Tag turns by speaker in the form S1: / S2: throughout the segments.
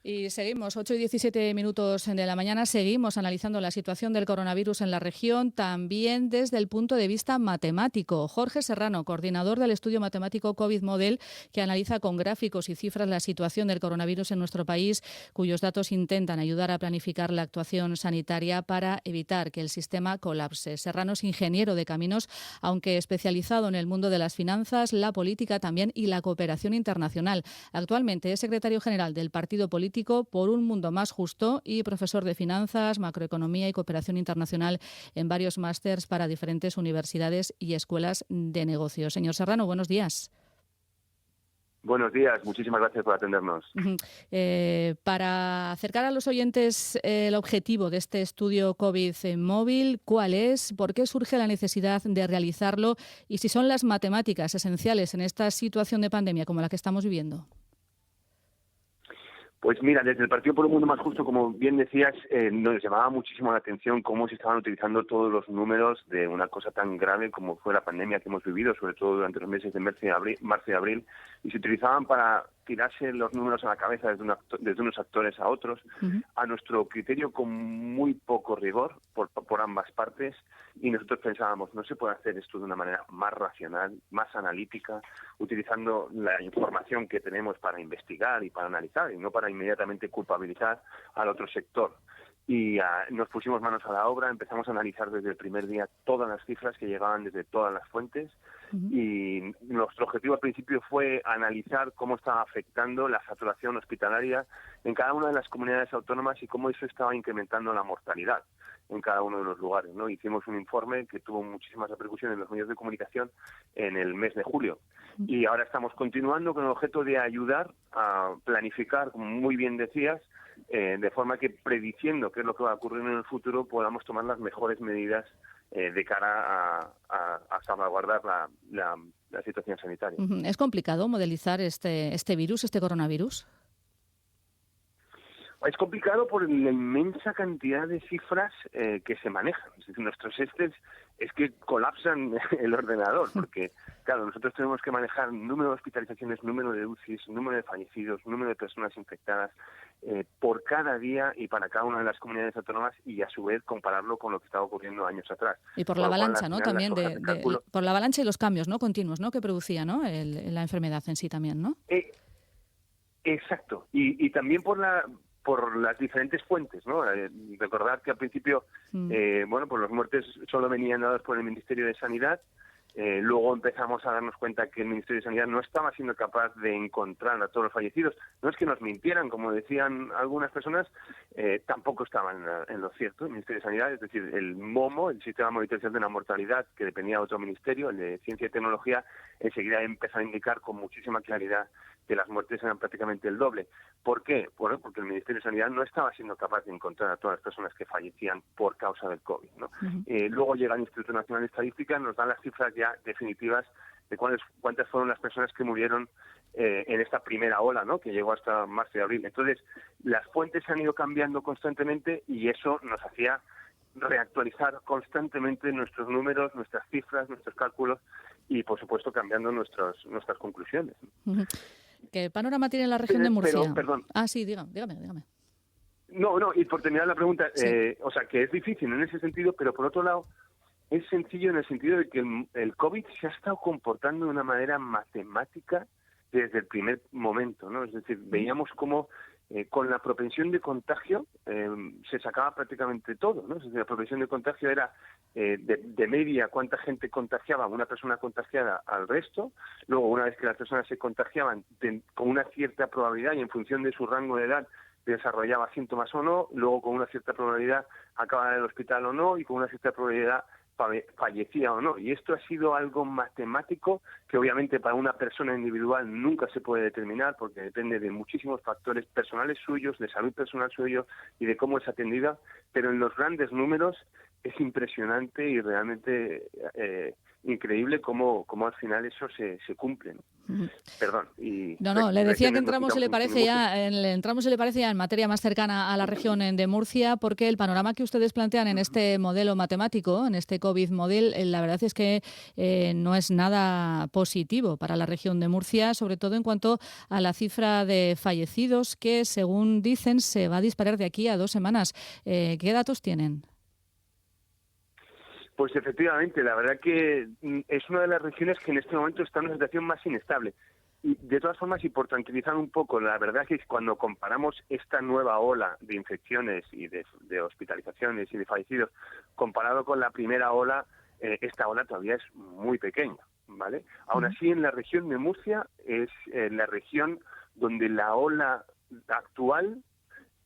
S1: Y seguimos, 8:17 de la mañana, seguimos analizando la situación del coronavirus en la región, también desde el punto de vista matemático. Jorge Serrano, coordinador del estudio matemático COVID Model, que analiza con gráficos y cifras la situación del coronavirus en nuestro país, cuyos datos intentan ayudar a planificar la actuación sanitaria para evitar que el sistema colapse. Serrano es ingeniero de caminos, aunque especializado en el mundo de las finanzas, la política también y la cooperación internacional. Actualmente es secretario general del Partido Político por un Mundo Más Justo y profesor de finanzas, macroeconomía y cooperación internacional en varios másters para diferentes universidades y escuelas de negocios. Señor Serrano, buenos días.
S2: Buenos días, muchísimas gracias por atendernos.
S1: Para acercar a los oyentes el objetivo de este estudio COVID móvil, ¿cuál es? ¿Por qué surge la necesidad de realizarlo? Y si son las matemáticas esenciales en esta situación de pandemia como la que estamos viviendo.
S2: Pues mira, desde el Partido por un Mundo Más Justo, como bien decías, nos llamaba muchísimo la atención cómo se estaban utilizando todos los números de una cosa tan grave como fue la pandemia que hemos vivido, sobre todo durante los meses de marzo y abril, y se utilizaban para tirarse los números a la cabeza desde unos actores a otros, a nuestro criterio con muy poco rigor por ambas partes, y nosotros pensábamos, no se puede hacer esto de una manera más racional, más analítica, utilizando la información que tenemos para investigar y para analizar, y no para inmediatamente culpabilizar al otro sector. Y nos pusimos manos a la obra, empezamos a analizar desde el primer día todas las cifras que llegaban desde todas las fuentes, y nuestro objetivo al principio fue analizar cómo estaba afectando la saturación hospitalaria en cada una de las comunidades autónomas y cómo eso estaba incrementando la mortalidad en cada uno de los lugares, ¿no? Hicimos un informe que tuvo muchísimas repercusiones en los medios de comunicación en el mes de julio. Y ahora estamos continuando con el objeto de ayudar a planificar, como muy bien decías, de forma que, prediciendo qué es lo que va a ocurrir en el futuro, podamos tomar las mejores medidas de cara a salvaguardar la situación sanitaria.
S1: ¿Es complicado modelizar este virus, este coronavirus?
S2: Es complicado por la inmensa cantidad de cifras que se manejan. Es decir, nuestros es que colapsan el ordenador, porque, claro, nosotros tenemos que manejar número de hospitalizaciones, número de UCIs, número de fallecidos, número de personas infectadas por cada día y para cada una de las comunidades autónomas, y a su vez compararlo con lo que estaba ocurriendo años atrás.
S1: Y por la avalancha, ¿no? También por la avalancha y los cambios, ¿no? Continuos, ¿no? Que producía, ¿no? La enfermedad en sí también, ¿no?
S2: Exacto. Y también por las diferentes fuentes, ¿no? Recordad que al principio, pues las muertes solo venían dadas por el Ministerio de Sanidad. Luego empezamos a darnos cuenta que el Ministerio de Sanidad no estaba siendo capaz de encontrar a todos los fallecidos. No es que nos mintieran, como decían algunas personas, tampoco estaban en lo cierto el Ministerio de Sanidad. Es decir, el MOMO, el Sistema de Monitorización de la Mortalidad, que dependía de otro ministerio, el de Ciencia y Tecnología, enseguida empezó a indicar con muchísima claridad que las muertes eran prácticamente el doble. ¿Por qué? Bueno, porque el Ministerio de Sanidad no estaba siendo capaz de encontrar a todas las personas que fallecían por causa del COVID, ¿no? Luego llega el Instituto Nacional de Estadística, nos dan las cifras ya definitivas de cuántas fueron las personas que murieron en esta primera ola, ¿no? Que llegó hasta marzo y abril. Entonces, las fuentes han ido cambiando constantemente y eso nos hacía reactualizar constantemente nuestros números, nuestras cifras, nuestros cálculos y, por supuesto, cambiando nuestras conclusiones.
S1: ¿Qué panorama tiene la región de Murcia?
S2: Pero, perdón.
S1: Sí, dígame.
S2: No, y por terminar la pregunta,
S1: sí.
S2: Que es difícil en ese sentido, pero por otro lado, es sencillo en el sentido de que el COVID se ha estado comportando de una manera matemática desde el primer momento, ¿no? Es decir, veíamos cómo con la propensión de contagio se sacaba prácticamente todo, ¿no? Es decir, la propensión de contagio era de media cuánta gente contagiaba una persona contagiada al resto. Luego, una vez que las personas se contagiaban con una cierta probabilidad y en función de su rango de edad desarrollaba síntomas o no, luego con una cierta probabilidad acababa en el hospital o no, y con una cierta probabilidad fallecía o no. Y esto ha sido algo matemático que obviamente para una persona individual nunca se puede determinar porque depende de muchísimos factores personales suyos, de salud personal suyo y de cómo es atendida, pero en los grandes números es impresionante y realmente increíble cómo al final eso se cumple, ¿no?
S1: Ujú.
S2: Perdón. Y
S1: No, le decía que
S2: nos
S1: entramos, si le
S2: quitamos
S1: parece ya en materia más cercana a la región de Murcia, porque el panorama que ustedes plantean en este modelo matemático, en este COVID model, la verdad es que no es nada positivo para la región de Murcia, sobre todo en cuanto a la cifra de fallecidos, que según dicen se va a disparar de aquí a 2 semanas. ¿Qué datos tienen?
S2: Pues efectivamente, la verdad que es una de las regiones que en este momento está en una situación más inestable. Y de todas formas, y por tranquilizar un poco, la verdad que cuando comparamos esta nueva ola de infecciones y de hospitalizaciones y de fallecidos, comparado con la primera ola, esta ola todavía es muy pequeña, ¿vale? Aún así, en la región de Murcia es la región donde la ola actual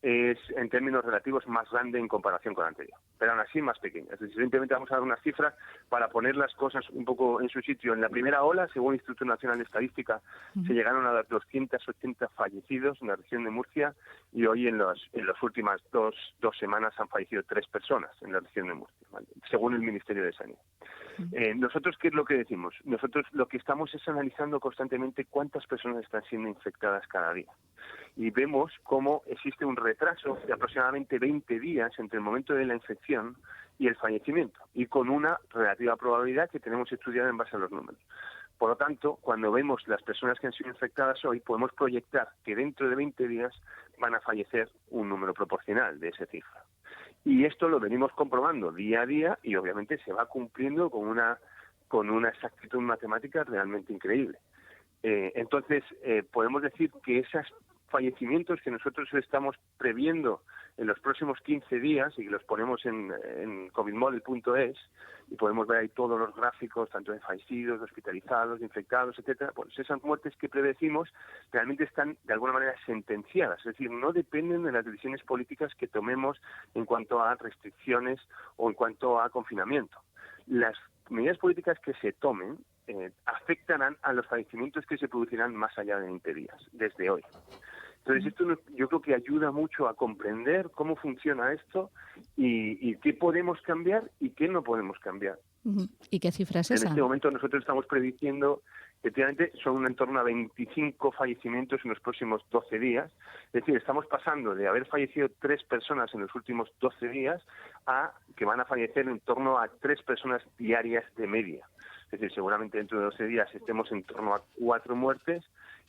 S2: es, en términos relativos, más grande en comparación con la anterior, pero aún así más pequeña. Es decir, simplemente vamos a dar unas cifras para poner las cosas un poco en su sitio. En la primera ola, según el Instituto Nacional de Estadística, se llegaron a 280 fallecidos en la región de Murcia, y hoy en las últimas dos semanas han fallecido 3 personas en la región de Murcia, ¿vale? Según el Ministerio de Sanidad. Nosotros, ¿qué es lo que decimos? Nosotros lo que estamos es analizando constantemente cuántas personas están siendo infectadas cada día. Y vemos cómo existe un retraso de aproximadamente 20 días entre el momento de la infección y el fallecimiento, y con una relativa probabilidad que tenemos estudiada en base a los números. Por lo tanto, cuando vemos las personas que han sido infectadas hoy, podemos proyectar que dentro de 20 días van a fallecer un número proporcional de esa cifra. Y esto lo venimos comprobando día a día, y obviamente se va cumpliendo con una exactitud matemática realmente increíble. Entonces, podemos decir que esos fallecimientos que nosotros estamos previendo en los próximos 15 días, y que los ponemos en covidmodel.es, y podemos ver ahí todos los gráficos, tanto de fallecidos, de hospitalizados, de infectados, etcétera, pues esas muertes que predecimos realmente están de alguna manera sentenciadas, es decir, no dependen de las decisiones políticas que tomemos en cuanto a restricciones o en cuanto a confinamiento. Las medidas políticas que se tomen afectarán a los fallecimientos que se producirán más allá de 20 días, desde hoy. Entonces, esto yo creo que ayuda mucho a comprender cómo funciona esto y qué podemos cambiar y qué no podemos cambiar.
S1: ¿Y qué cifra es esa?
S2: En este momento nosotros estamos prediciendo, efectivamente, son en torno a 25 fallecimientos en los próximos 12 días. Es decir, estamos pasando de haber fallecido 3 personas en los últimos 12 días a que van a fallecer en torno a 3 personas diarias de media. Es decir, seguramente dentro de 12 días estemos en torno a 4 muertes,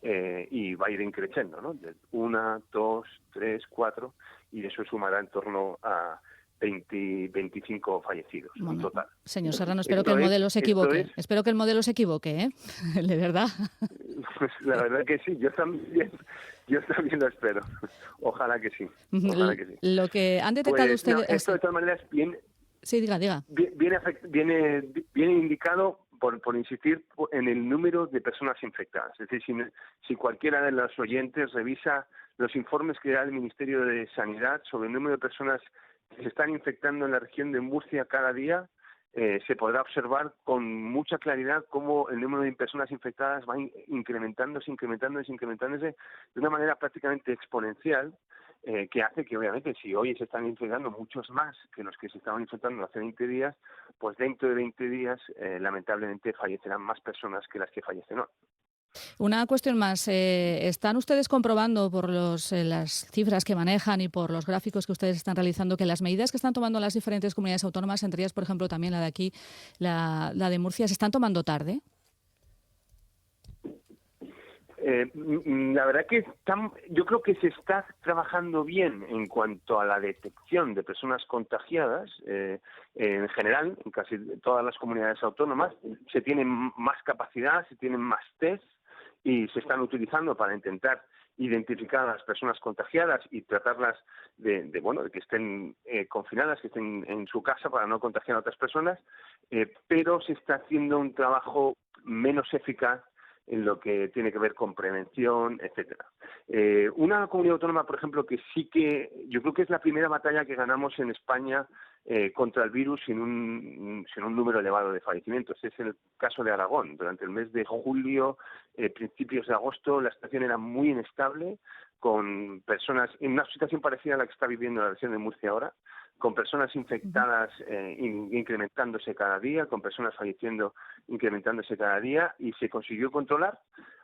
S2: y va a ir increciendo, ¿no? 1, 2, 3, 4, y eso sumará en torno a 25 fallecidos en total.
S1: Señor Serrano, espero que el modelo se equivoque. Espero que el modelo se equivoque, de verdad.
S2: Pues la verdad que sí, yo también lo espero. Ojalá que sí. Ojalá que sí.
S1: Lo que han detectado ustedes...
S2: esto de todas maneras
S1: Sí, diga.
S2: Viene indicado por insistir en el número de personas infectadas. Es decir, si cualquiera de los oyentes revisa los informes que da el Ministerio de Sanidad sobre el número de personas que se están infectando en la región de Murcia cada día, se podrá observar con mucha claridad cómo el número de personas infectadas va incrementándose de una manera prácticamente exponencial, que hace que, obviamente, si hoy se están infectando muchos más que los que se estaban infectando hace 20 días, pues dentro de 20 días, lamentablemente, fallecerán más personas que las que fallecen hoy.
S1: Una cuestión más. ¿Están ustedes comprobando por las cifras que manejan y por los gráficos que ustedes están realizando que las medidas que están tomando las diferentes comunidades autónomas, entre ellas, por ejemplo, también la de aquí, la de Murcia, se están tomando tarde?
S2: La verdad que yo creo que se está trabajando bien en cuanto a la detección de personas contagiadas. En general, en casi todas las comunidades autónomas se tienen más capacidad, se tienen más test, y se están utilizando para intentar identificar a las personas contagiadas y tratarlas de que estén confinadas, que estén en su casa para no contagiar a otras personas, pero se está haciendo un trabajo menos eficaz en lo que tiene que ver con prevención, etcétera. Una comunidad autónoma, por ejemplo, que sí que yo creo que es la primera batalla que ganamos en España contra el virus sin un número elevado de fallecimientos. Es el caso de Aragón. Durante el mes de julio, principios de agosto, la situación era muy inestable, con personas en una situación parecida a la que está viviendo la región de Murcia ahora, con personas infectadas incrementándose cada día, con personas falleciendo incrementándose cada día, y se consiguió controlar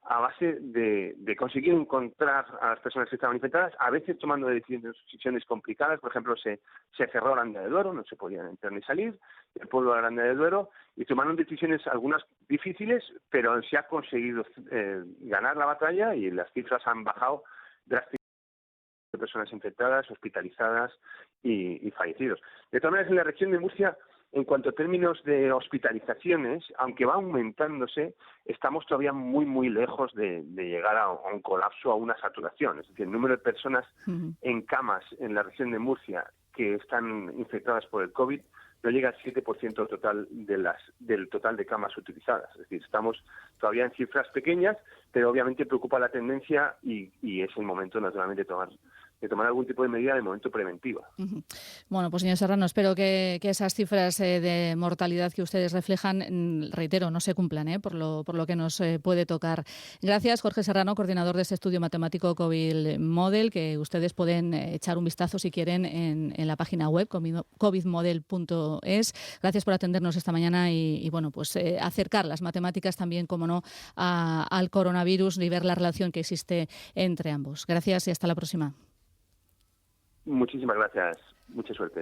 S2: a base de conseguir encontrar a las personas que estaban infectadas, a veces tomando decisiones complicadas. Por ejemplo, se cerró Aranda de Duero, no se podían entrar ni salir, el pueblo de Aranda de Duero, y tomaron decisiones algunas difíciles, pero se ha conseguido ganar la batalla y las cifras han bajado drásticamente de personas infectadas, hospitalizadas y fallecidos. De todas maneras, en la región de Murcia, en cuanto a términos de hospitalizaciones, aunque va aumentándose, estamos todavía muy, muy lejos de llegar a un colapso, a una saturación. Es decir, el número de personas en camas en la región de Murcia que están infectadas por el COVID no llega al 7% total del total de camas utilizadas. Es decir, estamos todavía en cifras pequeñas, pero obviamente preocupa la tendencia y es el momento, naturalmente, de tomar algún tipo de medida de momento preventiva.
S1: Bueno, pues señor Serrano, espero que esas cifras de mortalidad que ustedes reflejan, reitero, no se cumplan, por lo que nos puede tocar. Gracias, Jorge Serrano, coordinador de este estudio matemático COVID Model, que ustedes pueden echar un vistazo si quieren en la página web covidmodel.es. Gracias por atendernos esta mañana y bueno, pues acercar las matemáticas también, como no, al coronavirus y ver la relación que existe entre ambos. Gracias y hasta la próxima.
S2: Muchísimas gracias. Mucha suerte.